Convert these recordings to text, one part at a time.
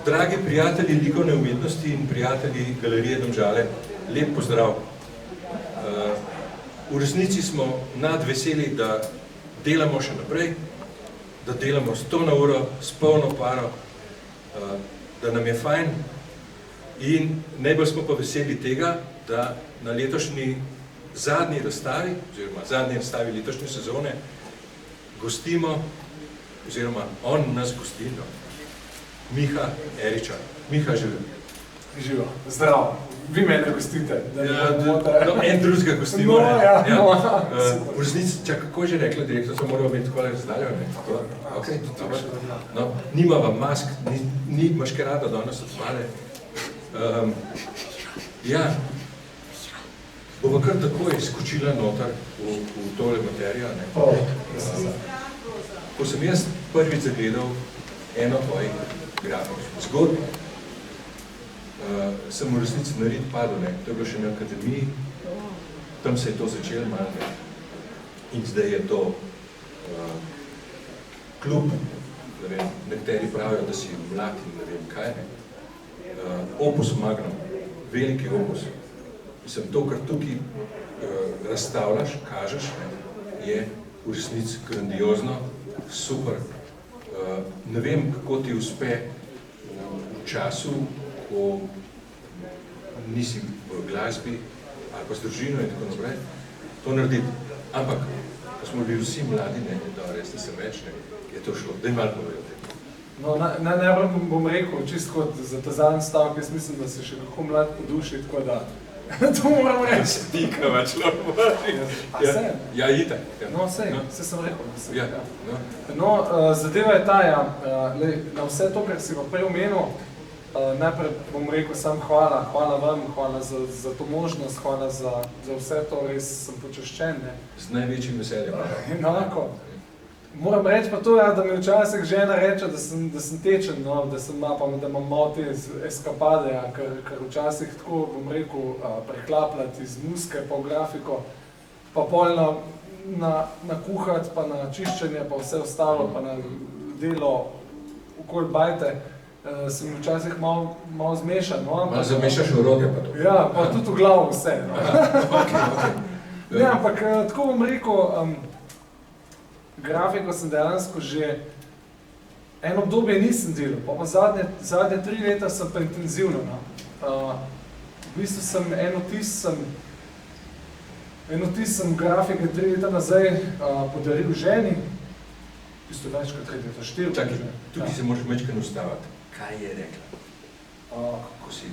Dragi prijatelji likovne umetnosti in prijatelji Galerije Domžale, lep pozdrav. V resnici smo nadveseli, da delamo še naprej, da delamo 100 na uro, s polno paro, da nam je fajn in najbolj smo pa veseli tega, da na letošnji zadnji razstavi, oziroma zadnji razstavi letošnje sezone, gostimo, oziroma on nas gosti, Miha Eriča. Miha, živi. Živo. Zdravo. Vi mene gostite. En drugega gostimo. V resnici, kako že rekla direktor, so moramo imeti tako razdaljo, ne? Nimava mask, ni maškerada danes odpade. Ja, bova kar takoj skočila noter v tole materijo, ne? Ko sem jaz prvič zagledal eno tvojih grafičnih zgodb, sem v resnici nared padel, ne? To je bilo še na akademiji, tam se je to začelo malo, ne? In zdaj je to klub, ne vem, nekateri pravijo, da si mlad in ne vem kaj, ne? Opus magnum, veliki opus. Mislim, to, kar tukaj razstavljaš, kažeš, ne? Je v resnici grandiozno, super. Ne vem, kako ti uspe v času, ko nisi v glasbi ali pa z družino in tako naprej, to narediti. Ampak, ko smo bili vsi mladi, ne, da res ne sem več, ne, je to šlo. Daj malo povedal tega. No, najbolj bom rekel, čisto kot za ta zadnji stavek, jaz mislim, da se še kako mlad po duši, tako da to moram reči. Dikava človek. A se? Ja, itak. No, sej sem rekel. No, zadeva je ta, na vse to, kar si pa prej omenil, najprej bom rekel sam hvala vam, hvala za to možnost, hvala za vse to, res sem počaščen. Z največjim veseljem. Enako. Moram reči pa to, da mi včasih žena reče, da sem tečen, da imam malo te eskapade, ker včasih tako, bom rekel, preklapljati iz muske pa v grafiko, pa pol na kuhati, pa na čiščenje, pa vse ostalo, pa na delo okoli bajte, sem včasih malo zmešan. Malo zamešaš orodje pa to. Ja, pa tudi v glavo vse. Ne, ampak tako bom rekel, grafiko sem dejansko že eno obdobje nisem delal, pa zadnje 3 leta sem pa intenzivno. V bistvu sem enotis sem grafike 3 leta nazaj podaril ženi, v bistvu več kot 3 leta, 4 leta. Čakaj, tukaj se moraš mečkaj ustavati. Kaj je rekla?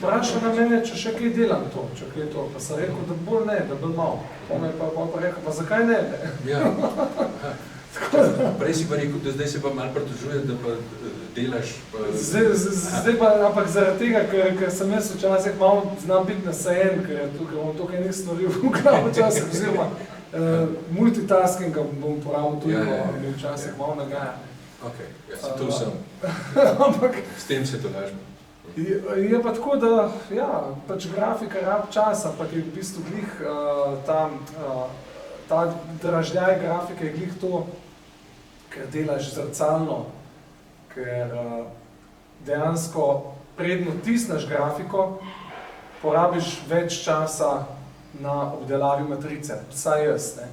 Vprašal na mene, če še kaj delam to, pa sem rekel, da bolj ne, da bolj malo. On je pa rekel, pa zakaj ne? Ja. Prej si pa rekel, da zdaj se pa malo pritožuje, da pa delaš pa... Zdaj pa, ampak zaradi tega, ker sem jaz včasih malo znam biti nasajen, ker bom tukaj nek snoril v glavo včasih, oziroma multitaskinga bom porabil tudi, ko mi včasih malo nagaja. Ok, ja si to sem. S tem se to lažba. Je pa tako, da, ja, pač grafika rab čas, ampak je v bistvu glih ta dražljaj grafike je glih to, ker delaš zrcalno, ker dejansko predno tisneš grafiko, porabiš več časa na obdelavi matrice, vsaj jaz, ne.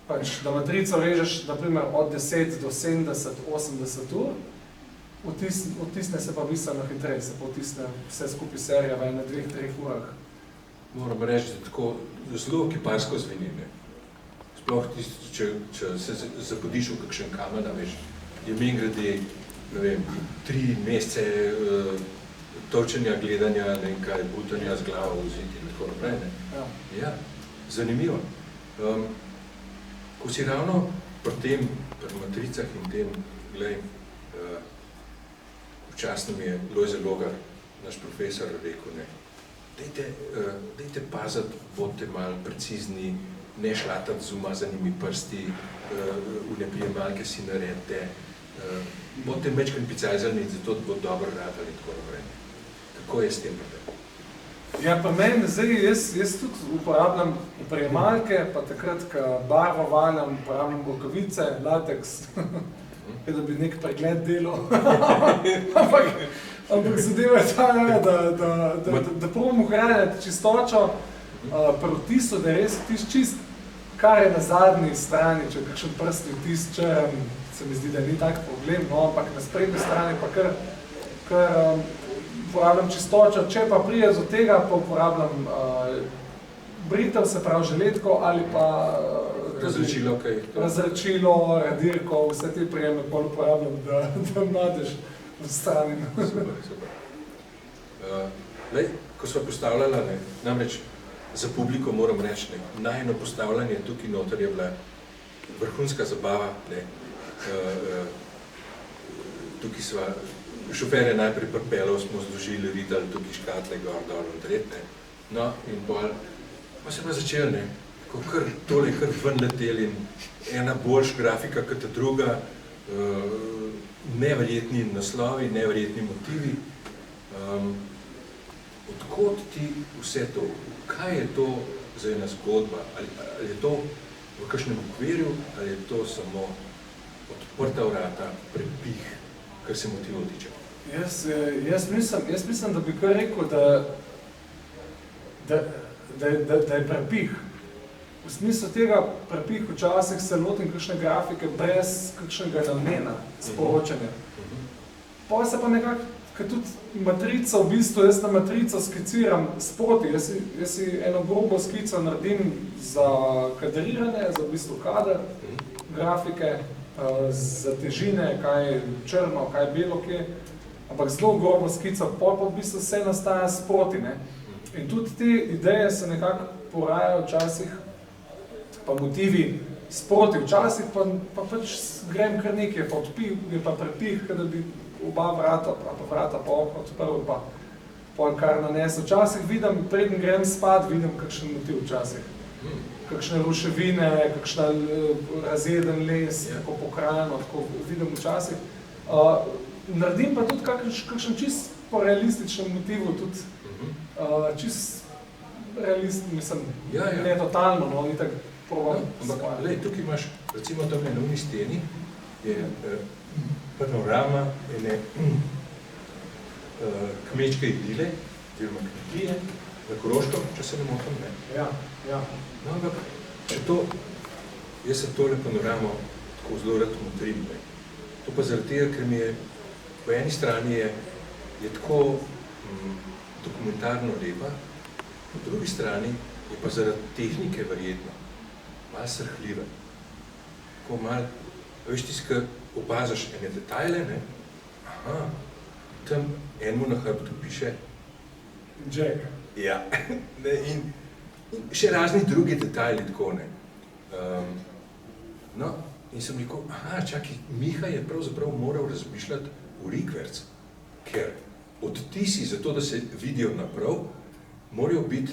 Pač, da matrico režeš, naprimer, od 10 do 70, 80 ur, odtisne se pa bistveno hitreje, se pa odtisne vse skupaj serija v 2-3 urah. Moram reči, da tako zelo kiparsko zveni, ne. Sploh tisto, če se zapodiš v kakšen kamen, veš, je mimogrede, ne vem, 3 mesece točenja, gledanja, ne vem kaj, butanja z glavo vziti in tako naprej, ne. Ja, zanimivo. Ko si ravno pri matricah in tem, glej, včasno mi je Lojze Logar, naš profesor, rekel, ne, dajte paziti, bodite malo precizni, ne šlatati z umazanimi prsti, v neprijemalke si naredite, bodite mečkrat picajzalni, zato da bo dobro radili in tako naprej. Kako je s tem problem? Ja, pa meni, zdaj, jaz tudi uporabljam prijemalke, pa takrat, ko barvo valjam, uporabljam rokavice, lateks. da bi nek pregled delal. ampak zadeva je ta, da probam ohranjati čistočo pri vtisu, da je res vtis čist, kar je na zadnji strani, če kakšen prstni vtis črn, se mi zdi, da ni tak problem, no, ampak na sprednji strani pa kar uporabljam čistočo, če pa prije do tega, pa uporabljam britev, se pravi želetko ali pa razrečilo, kaj to? Razrečilo, radirko, vse te prijeme pol uporabljam, da mladež odstranim. Super. Ko sva postavljala, ne, namreč za publiko moram reči, najno postavljanje tukaj noter je bila vrhunska zabava, ne. Tukaj sva, šofer je najprej pripeljal, smo združili, videli tukaj škatle, gor, dol in tret, ne. No, in pa se pa začel, ne, ko kar tole kar ven leteli in ena boljša grafika kot ta druga, neverjetni naslovi, neverjetni motivi. Odkot ti vse to? Kaj je to za ena zgodba? Ali je to v kakšnem okvirju, ali je to samo odprta vrata, prepih, kar se motivov tiče? Jaz mislim, da bi kar rekel, da je prepih. V smislu tega prepih včasih se lotim kakšne grafike brez kakšnega namena sporočanja. Pa se pa nekako, ker tudi matrica, v bistvu jaz na matrico skiciram sproti, jaz si eno grobo skico naredim za kadriranje, za v bistvu kader, grafike, za težine, kaj je črno, kaj je belo, kje, ampak zelo grobo skico, pa v bistvu vse nastaja sproti, ne. In tudi te ideje se nekako porajajo včasih, pa motivi sproti, včasih pa pač grem kar nekaj, pa odpih, je pa prepih, da bi oba vrata, pa vrata pa okno odprl, pa pol kar nanesel. Včasih vidim, preden grem spat, vidim kakšen motiv včasih. Kakšne ruševine, kakšna razjeden les, tako pokrajeno, tako vidim včasih. Naredim pa tudi kakšen čist po realističnem motivu, tudi čist realist, mislim, ne totalno, no, ni tako probam. Ampak, glej, tukaj imaš, recimo tam na uni steni, je panorama ene kmečke idile, oziroma kmetije, na Koroškem, če se ne motim, ne? Ja. No, ampak, jaz se tole panoramo tako zelo rad motrim, ne? To pa zaradi tega, ker mi je, po eni strani je tako dokumentarno lepa, po drugi strani je pa zaradi tehnike verjetno malo srhljiva. Tako malo, veš tisti, ki opazaš ene detajle, ne? Aha, tam enemu na hrbtu piše Jack. Ja, ne, in še razni drugi detajli, tako, ne. No, in sem rekel, aha, čakaj, Miha je pravzaprav moral razmišljati v rikverc, ker odtisi, zato da se vidijo naprav, morajo biti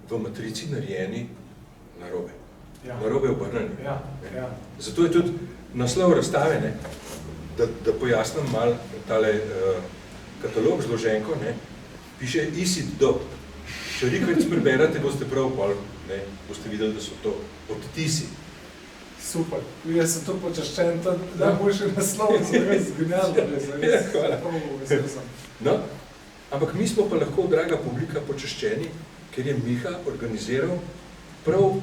v matrici narejeni narobe. Narobe obrnjeni. Zato je tudi naslov razstave, ne, da pojasnim malo tale katalog zloženko, ne, piše Isid do. Če rikverc preberate, boste prav pol, ne, boste videli, da so to odtisi. Super, jaz sem to počaščen, to najboljši naslov, res genialno, res. Hvala. No, ampak mi smo pa lahko, draga publika, počaščeni, ker je Miha organiziral prav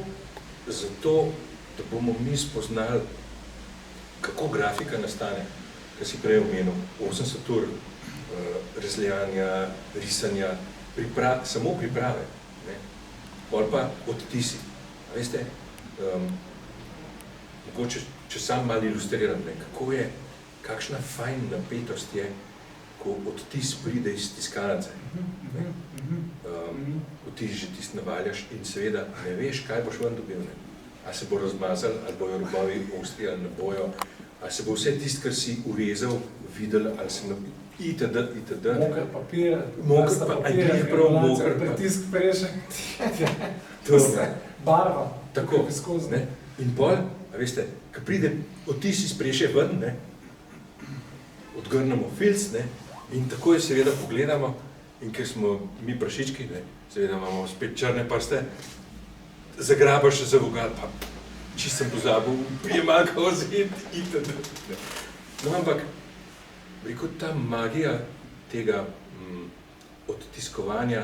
zato, da bomo mi spoznali, kako grafika nastane, kar si prej omenil, 80 ur razlejanja, risanja, samo priprave, ne, pol pa odtisi. A veste, mogoče, če sam malo ilustriram, ne, kako je, kakšna fajn napetost je, ko odtis pride iz tiskalnice. Vtis že tisti navaljaš in seveda ne veš, kaj boš ven dobil, ne. A se bo razmazal, ali bojo robovi ostri, ali ne bojo, ali se bo vse tisto, kar si urezal, videl, ali se itd. Moker papir, pritisk prešek, barva. Tako, ne. In pol, a veste, ko pride odtis iz preše ven, ne, odgrnemo filc, ne, in takoj seveda pogledamo, in ker smo mi prašički, ne, seveda imamo spet črne prste, zagrabaš za vogal, pa čisto sem pozabil, prijemalka ozit, itd. No, ampak, rekel, ta magija tega odtiskovanja,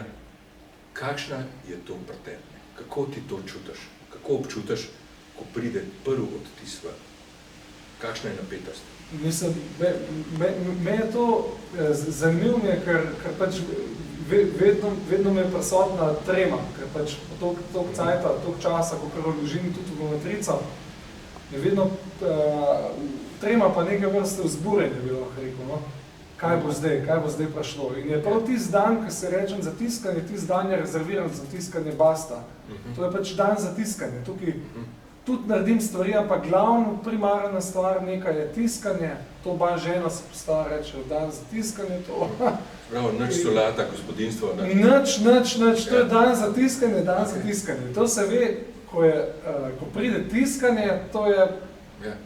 kakšna je to pri tebi? Kako ti to čutiš? Kako občutiš, ko pride prvi odtis ven? Kakšna je napetost? Mislim, me je to zanimivo, ker pač vedno me je prisotna trema, ker pač toliko cajta, toliko časa, ko vložim tudi v matrico, je vedno trema pa nekaj vrste vzburenje, bi lahko rekel, no? Kaj bo zdaj prišlo. In je prav tisti dan, ko se rečem za tiskanje, tisti dan je rezerviran za tiskanje basta. To je pač dan za tiskanje. Tukaj tudi naredim stvari, ampak glavno primarna stvar nekaj je tiskanje, to ba žena se postaja reče, dan za tiskanje, to. Prav, nič solata, gospodinstvo. Nič, to je dan za tiskanje, tiskanje. To se ve, ko pride tiskanje, to je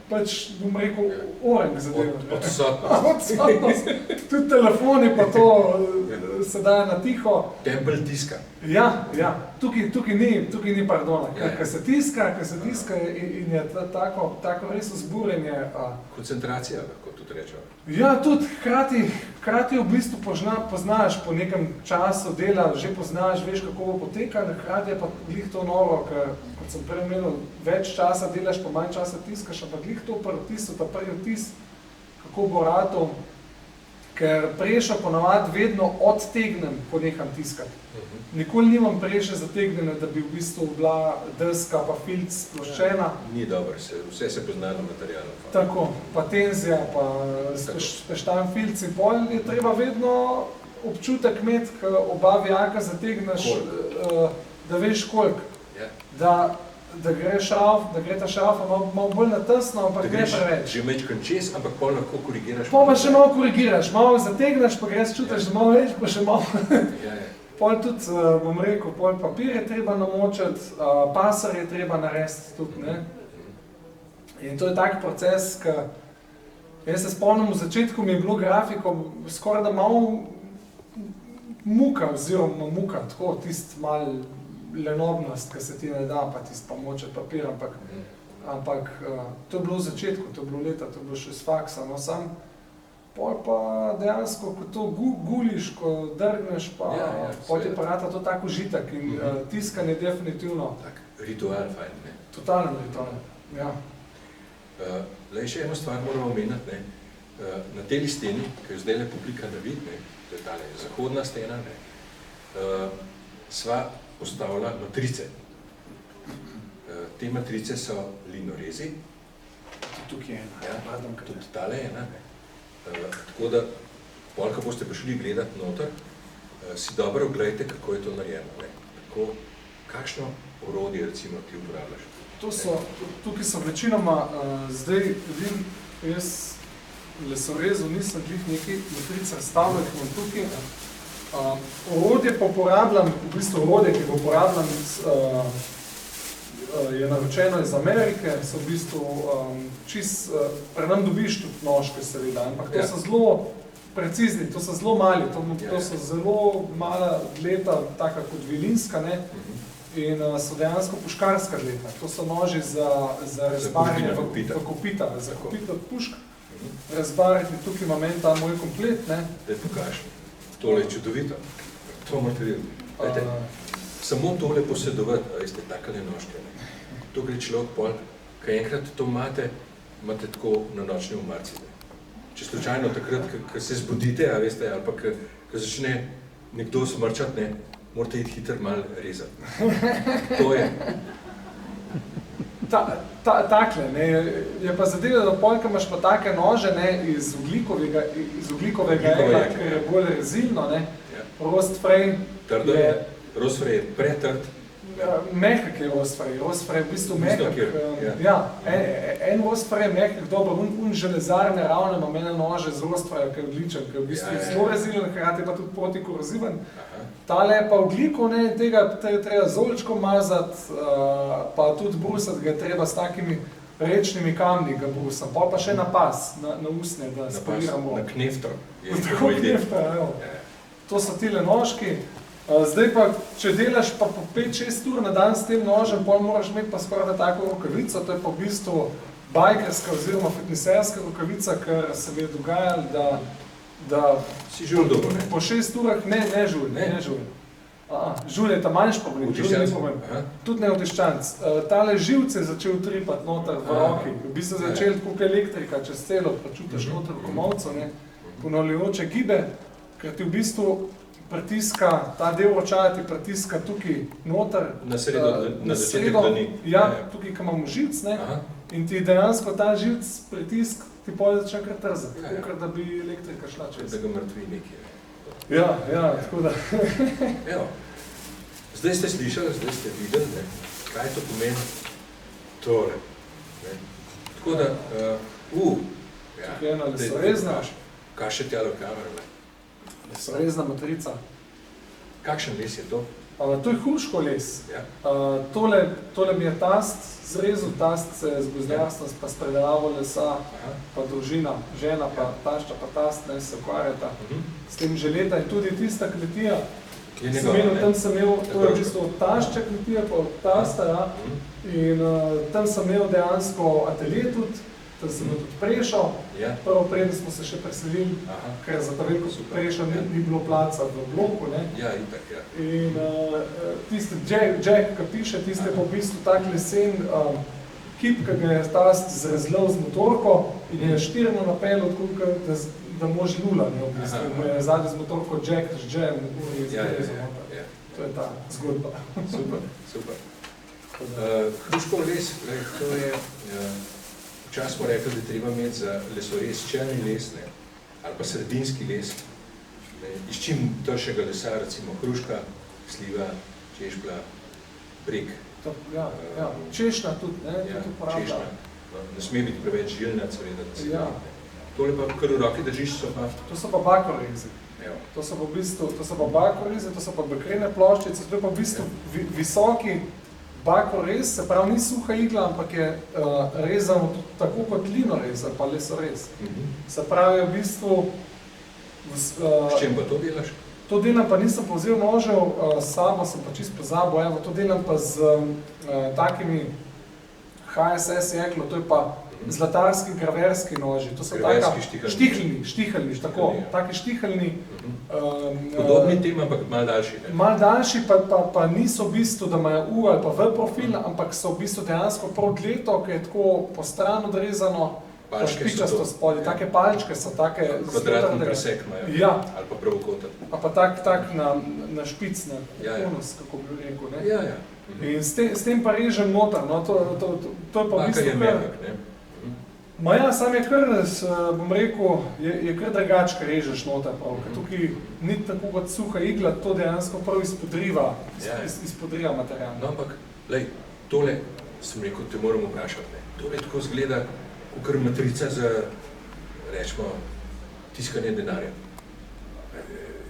pač, bom rekel, orenk zadeva. Odsotnost. Tudi telefoni pa to se daje na tiho. Tempelj tiska. Ja, tukaj ni pardona. Ko se tiska in je tako res vzburenje. Koncentracija, lahko tudi rečemo. Ja, tudi hkrati v bistvu poznaš po nekem času dela, že poznaš, veš, kako bo potekalo, hkrati je pa glih to novo, ker, kot sem prej omenil, več časa delaš, pa manj časa tiskaš, ampak glih to prvi vtis, kako bo ratov, ker prešo ponavadi vedno odtegnem, ko neham tiskati. Nikoli nimam preše zategnjene, da bi v bistvu bila deska pa filc sploščena. Ni dobro, vse se pozna na materialu. Tako, pa tenzija, pa speštan filc in pol je treba vedno občutek imeti, ko oba vijaka zategneš, da veš koliko. Da gre ta šrafa malo bolj na tesno, ampak gre preveč. Že mečkan čez, ampak pol lahko korigiraš. Pol pa še malo korigiraš, malo zategneš, pa greš čutiš, da malo več, pa še malo. Pol tudi, bom rekel, pol papir je treba namočiti, pasar je treba narediti tudi, ne. In to je tak proces, ki, jaz se spomnim, v začetku mi je bilo grafiko skoraj da malo muka, tako tist malo lenobnost, ki se ti ne da, pa tist pa močiti papir, ampak to je bilo v začetku, to je bilo leta, to je bilo še iz faksa, no sam. Pol pa dejansko, ko to guliš, ko drgneš, pa pol ti pa rata to tak užitek in tiskanje definitivno. Tak, ritual fajn, ne? Totalen ritual, ja. Lej, še eno stvar moramo omeniti, ne? Na tej steni, ki jo zdaj publika ne vidi, ne? To je tale zahodna stena, ne? Sva postavila matrice. Te matrice so linorezi. Tukaj je ena. Tudi tale je ena, ne? Tako da, pol, ko boste prišli gledati noter, si dobro oglejte, kako je to narejeno, ne? Tako, kakšno orodje, recimo, ti uporabljaš? Tukaj so večinoma, zdaj vidim, jaz lesorezu nisem glih nekaj matrice stavljal, ki imam tukaj. Orodje pa uporabljam, v bistvu orodje, ki ga uporabljam, je naročeno iz Amerike, so v bistvu pri nam dobiš tudi nožke seveda, ampak to so zelo precizni, to so zelo mali, to so zelo mala dleta, taka kot vilinska, ne, in so dejansko puškarska dleta. To so noži za razbarjanje v kopita, za kopita pušk. Razbarjati, tukaj imam en ta moj komplet, ne. Daj pokaž, tole je čudovito, to morate videti. Samo tole posedovati, veste, takale nožke, ne. To gre človek pol, kaj enkrat to imate tako na nočni umarci. Če slučajno takrat, ko se zbudite, a veste, ali pa ko začne nekdo smrčati, ne, morate iti hitro malo rezati. To je. Takle, ne, je pa zadeva, da pol, ko imaš pa take nože, ne, iz oglikovega jekla, ker je bolj rezilno, ne, rostfrej je... Rostfrej je pretrd. Mehak je rostfrej, rostfrej je v bistvu mehak. Ja, en rostfrej je mehak, dobro, železarne ravne ima mene nože z rostfreja, ki je odličen, ki je v bistvu zelo rezilen, hkrati je pa tudi protikoroziven. Tale je pa ogliko, ne, tega treba z olčkom mazati, pa tudi brusati ga je treba s takimi rečnimi kamni ga brusam, pa še na pas, na usne, da spoliramo. Na kneftro. Tako kneftra, evo. To so tile nožki. Zdaj pa, če delaš pa po 5-6 ur na dan s tem nožem, pol moraš imeti pa skoraj tako rokavico, to je pa v bistvu bajkerska oziroma fitneserska rokavica, ker se mi je dogajalo, da Si žul dobro, ne? po 6 urah, ne žul, ne žul. Žul je ta manjši problem, žul je problem. Tudi ne vtiščanc. Tale živce je začel tripati noter v roki. V bistvu začel tako elektrika čez celo, pa čutiš noter komolco, ne? Ponavljajoče gibe, ker ti v bistvu pritiska, ta del ročaja ti pritiska tukaj noter. Na začetek dlani. Ja, tukaj, ko imamo živc, ne? In ti dejansko ta živc pritisk ti pol začne kar trzati, tako da bi elektrika šla čez. Da ga mrtvi nekje. Ja, tako da. Evo, zdaj ste slišali, zdaj ste videli, ne, kaj to pomeni tole. Ne. Tako da, tukaj je ena lesorezna. Kaj še tjalo kamera, ne? Lesorezna matrica. Kakšen les je to? To je hruško les. Ja. Tole mi je tast zrezal, tast se z gozdarstvom, pa s predelavo lesa, pa družina, žena, pa tašča, pa tast, ne, se ukvarjata s tem že leta. In tudi tista kmetija, tam sem imel, to je v bistvu tašča kmetija, pa tasta, ja. In tam sem imel dejansko atelje tudi, tam sem imel tudi prešo. Prvo preden smo se še preselili, ker za ta veliko prešo ni bilo placa v bloku, ne. Ja, itak, ja. In tiste Jack, ki piše, tiste pa v bistvu tak lesen kip, ki ga je tast zrezlal z motorko in je štirno napeljal, tako da mož lula, ne, v bistvu. Mu je zadnji z motorko Jack z Jam in izrezal motor. To je ta zgodba. Super. Hruškov les, to je, včasih smo rekli, da treba imeti za lesorez čelni les, ne, ali pa sredinski les, ne, iz čim tršega lesa, recimo hruška, sliva, češpla, breg. Ja, češnja tudi, ne, tudi uporablja. Ne sme biti preveč žilna, seveda, da se tole pa, kar v roki držiš, so pa... To so pa bakorezi. To so pa bakorezi, to so pa bakrene ploščice, to je pa v bistvu visoki bakorez, se pravi ni suha igla, ampak je rezano tako kot linorez, ali pa lesorez. Se pravi v bistvu... S čem pa to delaš? To delam pa nisem pa vzel nožev, s sabo sem pa čisto pozabil, evo, to delam pa z takimi HSS jeklo, to je pa zlatarski graverski noži. To so štiheljni, tako, taki štiheljni. Podobni tem, ampak malo daljši, ne? Malo daljši, pa niso v bistvu, da imajo U ali pa V profil, ampak so v bistvu dejansko prav dleto, ki je tako po stran odrezano, pa špičasto spodaj. Take palčke so, take... Kvadratni presek imajo, ali pa pravokoten. A pa tak na špic, na konus, kako bi rekel, ne? Ja. In s tem pa režem noter, no, to je pa v bistvu kar... je mehak, ne? Ja, sam je kar, bom rekel, je kar drugače, kar režeš noter prav, ker tukaj ni tako kot suha igla, to dejansko prav izpodriva material. No, ampak, lej, tole, sem rekel, te moram vprašati, ne? Tole tako zgleda, kakor matrica za, rečemo, tiskanje denarja.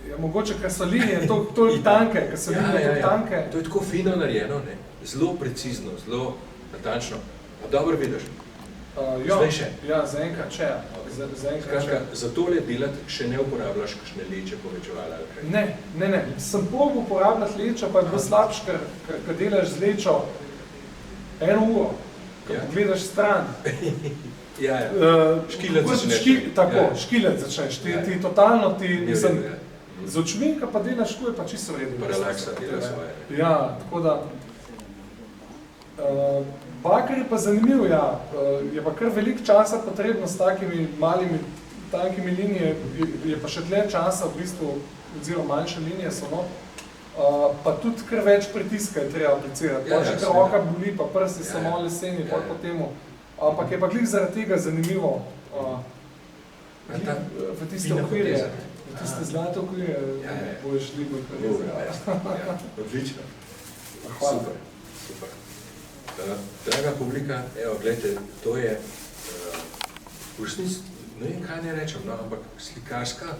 Ja, mogoče, ker so linije toliko tanke, ker so linije toliko tanke. To je tako fino narejeno, ne? Zelo precizno, zelo natančno. A dobro vidiš? Zdaj še? Ja, zaenkrat še. Skratka, za tole delati še ne uporabljaš kakšne leče povečevala ali kaj? Ne. Sem probal uporabljati lečo, pa je bilo slabš, ker delaš z lečo 1 uro, ko gledaš stran. Ja. Škilec začneš. Tako, škilec začneš. Ti totalno, mislim, z očmi, ko pa delaš, ko je pa čisto vredo. Pa relaksa dela svoje. Ja, tako da... Bakar je pa zanimiv, ja. Je pa kar veliko časa potrebno s takimi malimi, tankimi linije, je pa še dlje časa v bistvu, oziroma manjše linije so, no. Pa tudi kar več pritiska je treba aplicirati. Pa še kar roka boli, pa prsti so malo leseni, pa po temu. Ampak je pa glih zaradi tega zanimivo. V tiste okvirje, v tiste zlate okvirje, boš libo prerezal. Odlično. Hvala. Super. Draga publika, evo, gledajte, to je v resnici, ne vem, kaj ne rečem, no, ampak slikarska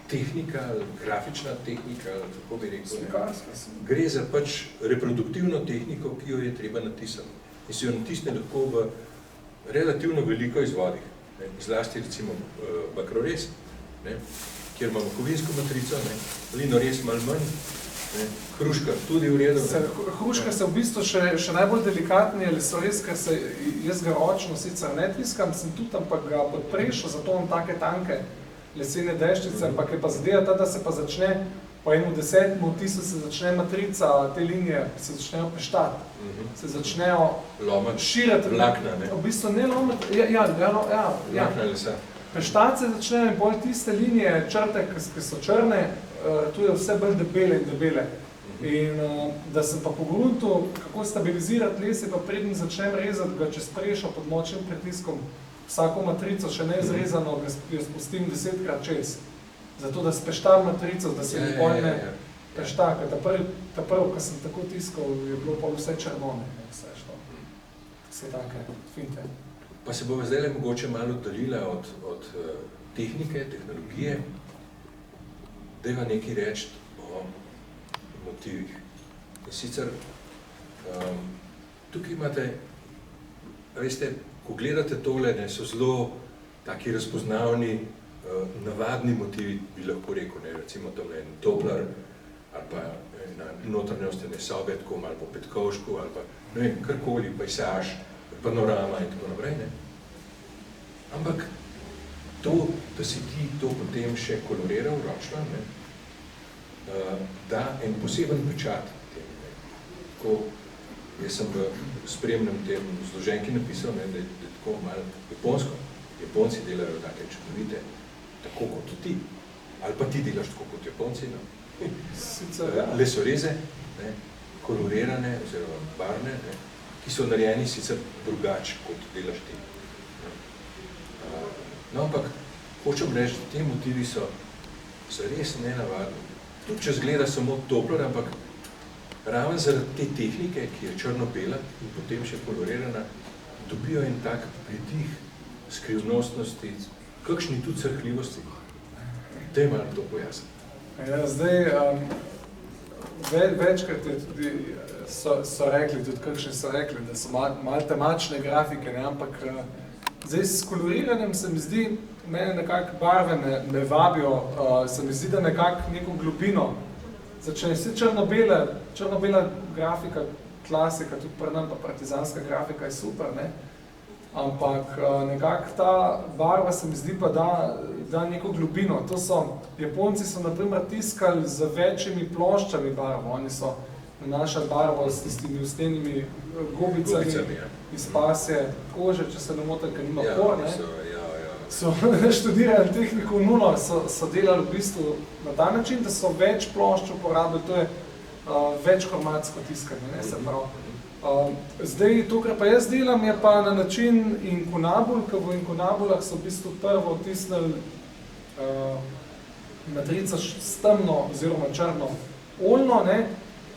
tehnika, grafična tehnika, kako bi rekel. Gre za pač reproduktivno tehniko, ki jo je treba natisati. In si jo natisne lahko v relativno veliko izvodih. Zlasti recimo bakrorez, kjer imamo kovinsko matrico, linorez malo manj, Hruška tudi v redu. Hruška se v bistvu še najbolj delikatni, ali so res, ker se jaz ga ročno sicer ne tiskam, sem tudi, ampak ga podprešil, zato imam take tanke lesene deščice, ampak je pa zadeva ta, da se pa začne, po enem 10. vtisu se začne matrica, te linije se začnejo peštati, se začnejo širiti. Vlakna, ne? V bistvu ne lomati, ja. Vlakna lesa. Peštati se začnejo in bolj tiste linije, črte, ki so črne, tu je vse bolj debele in debele. In da sem pa pogruntil, kako stabilizirati les, pa preden začnem rezati ga čez prešo pod močnim pritiskom, vsako matrico, še ne zrezano, jo spustim 10-krat čez. Zato, da speštam matrico, da se nikoli ne pešta. Ta prvi, ko sem tako tiskal, je bilo pa vse črnone. Vse take finte. Pa se bova zdaj mogoče malo oddalila od tehnike, tehnologije, dajva nekaj reči o motivih. In sicer, tukaj imate, veste, ko gledate tole, so zelo taki razpoznavni, navadni motivi, bi lahko rekel, recimo tam en toplar, ali pa na notranjosti sobe, tako malo po Petkovšku, ali pa ne vem, karkoli, pejsaž, panorama in tako naprej. Ampak to, da si ti to potem še koloriral ročno, da en poseben pečat tem. Tako, jaz sem v spremnem tem zloženki napisal, da je tako malo japonsko. Japonci delajo take čudovite, tako kot ti. Ali pa ti delaš tako kot Japonci. Lesoreze, kolorirane oziroma barvne, ki so narejeni sicer drugače, kot delaš ti. No, ampak hočem reči, da te motivi so res nenavadni. Tudi če zgleda samo toplar, ampak raven zaradi te tehnike, ki je črno-bela in potem še kolorirana, dobijo en tak pridih skrivnostnosti, kakšni tudi crkljivosti. Daj malo to pojasniti. Ja, zdaj, večkrat je tudi, so rekli, tudi kakšni so rekli, da so malo temačne grafike, ampak zdaj s koloriranjem se mi zdi, mene nekako barve me vabijo, se mi zdi, da nekako neko globino začne. Vse črno-bela grafika, klasika, tudi pri nam pa partizanska grafika je super, ampak nekako ta barva se mi zdi pa da neko globino. Japonci so naprimer tiskali z večjimi ploščami barvo, oni so nanašali barvo s tistimi ustenimi gobicami iz pasje kože, če se ne motim, ker nima por, so študirali tehniko nulo, so delali v bistvu na ta način, da so več plošč uporabili, to je večkromatsko tiskanje, se pravi. Zdaj, to, kar pa jaz delam, je pa na način inkunabul, ker v inkunabulah so v bistvu prvo tisnili matrico s temno oziroma črno oljno,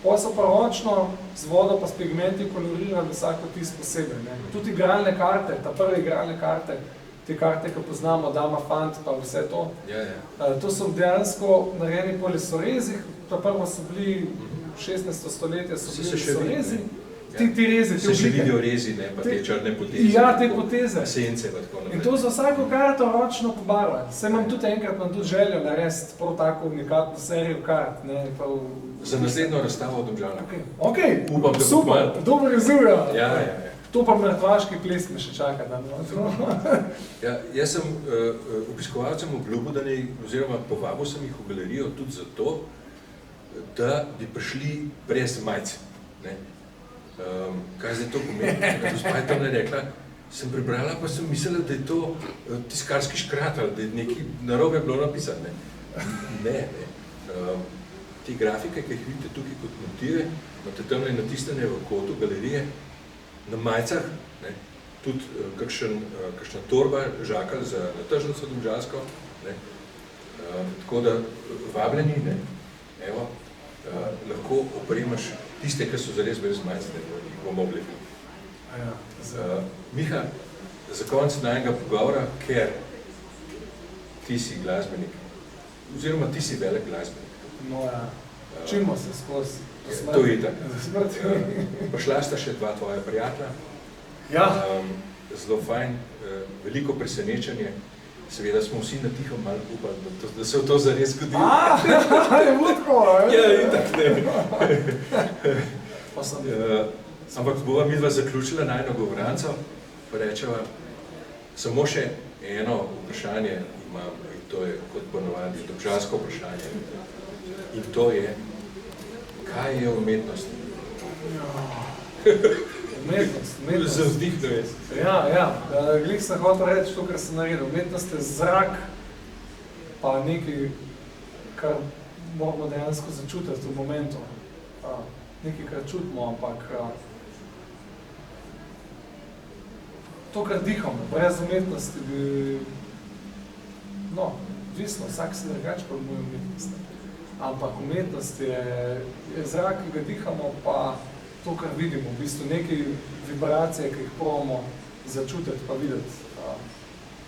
pa so pa ročno z vodo pa s pigmenti kolorirali vsako tisk posebej. Tudi igralne karte, ta prve igralne karte, te karte, ki poznamo, Dama, Fant, pa vse to. To so dejansko narejeni po lesorezih, ta prvo so bili 16. stoletja, so bili lesorezi. Ti rezi, te oblike. Se še vidijo rezi, pa te črne poteze. Ja, te poteze. Sence, pa tako naprej. In to za vsako karto ročno pobarvati. Saj imam tudi željo narediti prav tako unikatno serijo kart. Za naslednjo razstavo v Domžalah. Ok, upam, da super, dobro razumlja. Ja. To pa mrtvaški ples me še čaka. Jaz sem obiskovalcem obljubil, oziroma povabil sem jih v galerijo tudi zato, da bi prišli brez majic. Kaj zdaj to pomeni? Gospa je tam rekla, sem prebrala, pa sem mislila, da je to tiskarski škrat ali da je nekaj narobe bilo napisano. Ne. Te grafike, ki jih vidite tukaj kot motive, imate tam natisnjene v kotu galerije, na majicah, tudi kakšna torba, žakal za tržnico domžalsko. Tako da vabljeni, evo, lahko opremaš tiste, ki so zares brez majic, da jih bomo mogli. Miha, za konec najnega pogovora, ker ti si glasbenik, oziroma ti si velik glasbenik. No ja, čimo se skozi. To je itak. Prišla sta še dva tvoja prijatelja. Ja. Zelo fajn, veliko presenečenje. seveda smo vsi natihom malo upali, da se v to zares zgodilo. Je bilo tako, Ja, itak ne. Ampak bova midva zaključila najno govoranco, pa rečeva, samo še eno vprašanje imam, in to je kot ponovadi občansko vprašanje. In to je, kaj je umetnost? Umetnost. Zavzdihno je. Ja. Glih sem hotel reči to, kar sem naredil. Umetnost je zrak, pa nekaj, kar moramo dejansko začutiti v momentu. Nekaj, kar čutimo, ampak to, kar dihamo, brez umetnosti bi, odvisno, vsak se drugače pojmuje umetnost. Ampak umetnost je zrak, ki ga dihamo, pa to, kar vidimo, v bistvu neke vibracije, ki jih probamo začutiti pa videti.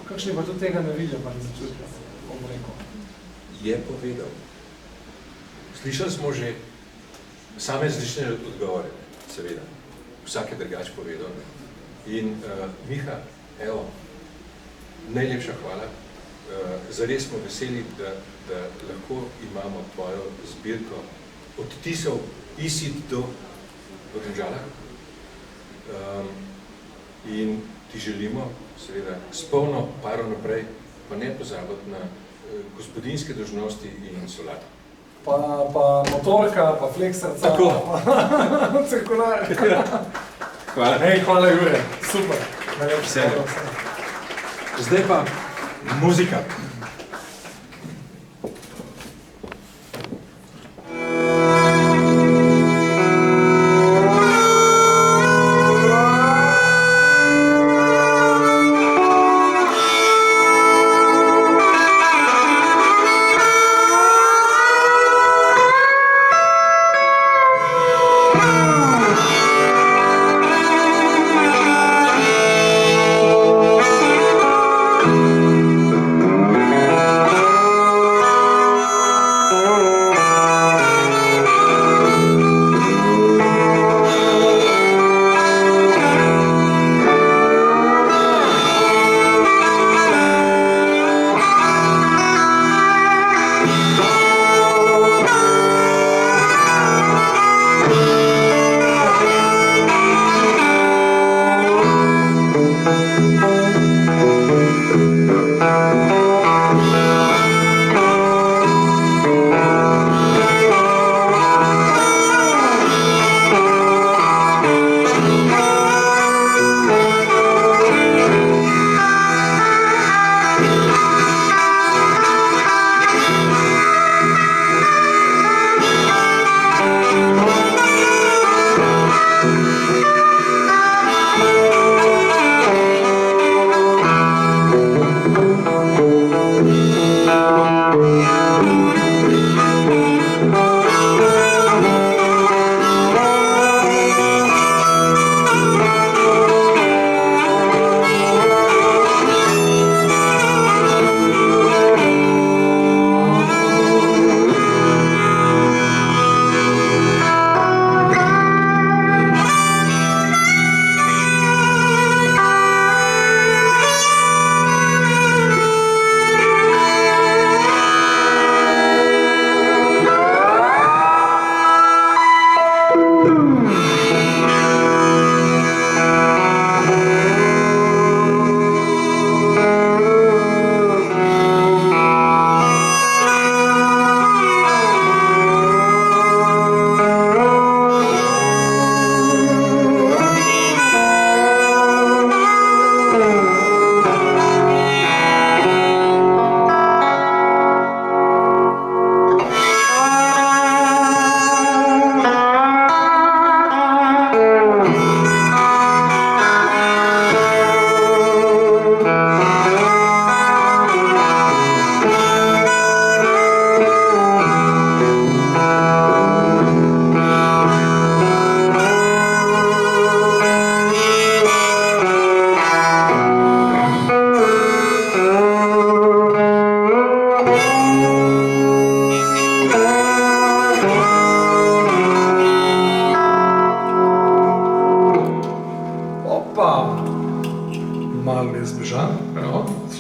Kakšni pa tudi tega ne vidijo, pa ne začutijo, bom rekel. Je povedal. Slišali smo že same različne odgovore, seveda. Vsak je drugače povedal. In Miha, evo, najlepša hvala. Zares smo veseli, da lahko imamo tvojo zbirko odtisov Isid do Rinžala. In ti želimo, seveda, s polno paro naprej, pa ne pozabiti na gospodinjske dolžnosti in solato. Pa motorka, pa fleksarca, pa cirkular. Hvala. Hvala, Jure. Super. Zdaj pa muzika. Thank you.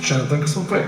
Še na tem, ko smo prej.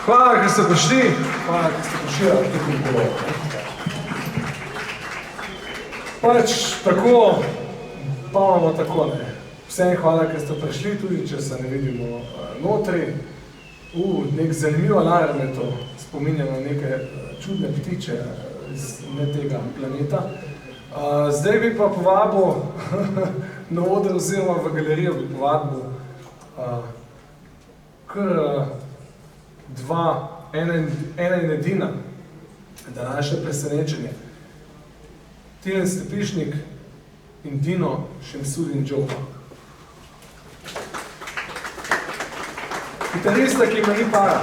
Hvala, ker ste prišli. Hvala, ker ste prišli. Pač tako, pa imamo tako, ne. Vsem hvala, ker ste prišli, tudi če se ne vidimo notri. Nek zanimiv alarm je to, spominja na neke čudne ptiče iz ne tega planeta. Zdaj bi pa povabil na oder oziroma v galerijo bi povabil kar ena in edina današnje presenečenje. Tilen Stepišnik in Dino Šemsudin Džopa. Kitarista, ki ima ni para.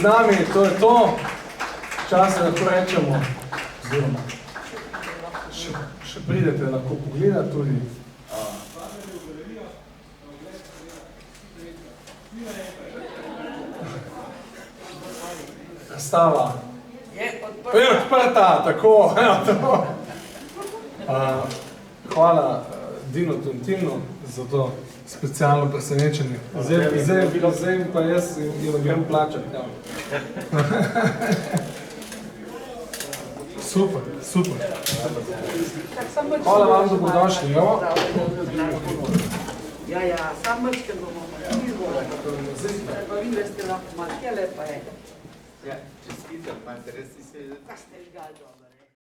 nami, to je to. Čas, da to rečemo. Oziroma, še pridete lahko pogledati tudi. Razstava. Je odprta, tako. Hvala Dino Tontinu za to specialno presenečenje. Zdaj pa jaz jo grem plačati. Super, super. Hvala vam, dobrodošli. Ja, sam mrčke bomo. Pa vi veste lahko malo, kje lepa je. Ja, čestitam, imate res si se... Kaj ste žgali dobro?